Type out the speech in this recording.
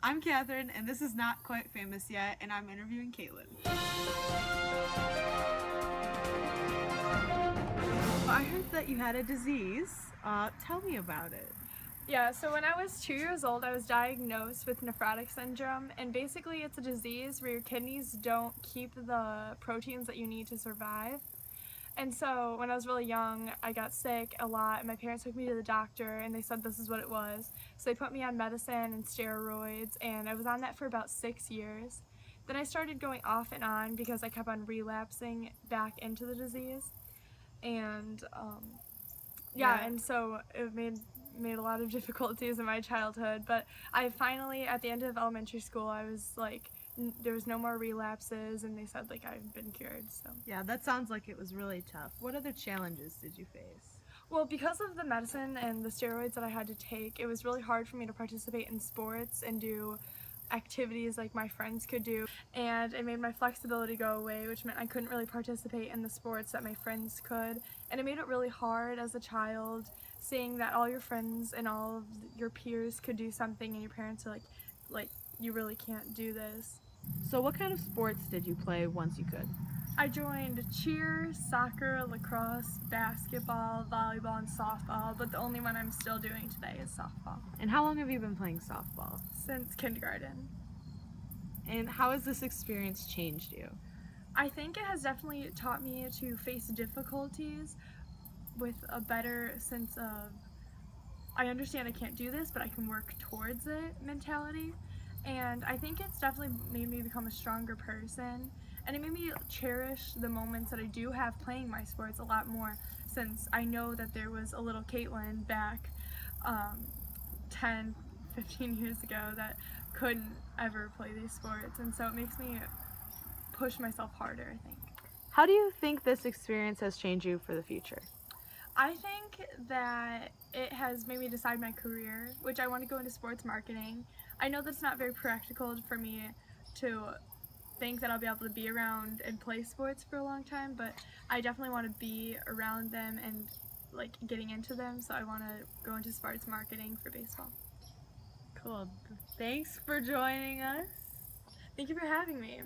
I'm Catherine, and this is Not Quite Famous Yet, and I'm interviewing Caitlyn. I heard that you had a disease. Tell me about it. Yeah, so when I was 2 years old, I was diagnosed with nephrotic syndrome, and basically it's a disease where your kidneys don't keep the proteins that you need to survive. And so when I was really young, I got sick a lot, and my parents took me to the doctor, and they said this is what it was. So they put me on medicine and steroids, and I was on that for about 6 years. Then I started going off and on because I kept on relapsing back into the disease. And and so it made a lot of difficulties in my childhood, but I finally, at the end of elementary school, I was like, there was no more relapses, and they said like I've been cured. So Yeah, that sounds like it was really tough. What other challenges did you face? well, because of the medicine and the steroids that I had to take, it was really hard for me to participate in sports and do activities like my friends could do, and it made my flexibility go away, which meant I couldn't really participate in the sports that my friends could, and it made it really hard as a child seeing that all your friends and all of your peers could do something and your parents are like you really can't do this. So what kind of sports did you play once you could? I joined cheer, soccer, lacrosse, basketball, volleyball, and softball, but the only one I'm still doing today is softball. And how long have you been playing softball? Since kindergarten. And how has this experience changed you? I think it has definitely taught me to face difficulties with a better sense of, I understand I can't do this, but I can work towards it mentality. And I think it's definitely made me become a stronger person, and it made me cherish the moments that I do have playing my sports a lot more, since I know that there was a little Caitlyn back 10, 15 years ago that couldn't ever play these sports, and so it makes me push myself harder, I think. How do you think this experience has changed you for the future? I think that it has made me decide my career, which I want to go into sports marketing. I know that's not very practical for me to think that I'll be able to be around and play sports for a long time, but I definitely want to be around them and like getting into them, so I want to go into sports marketing for baseball. Cool. Thanks for joining us. Thank you for having me.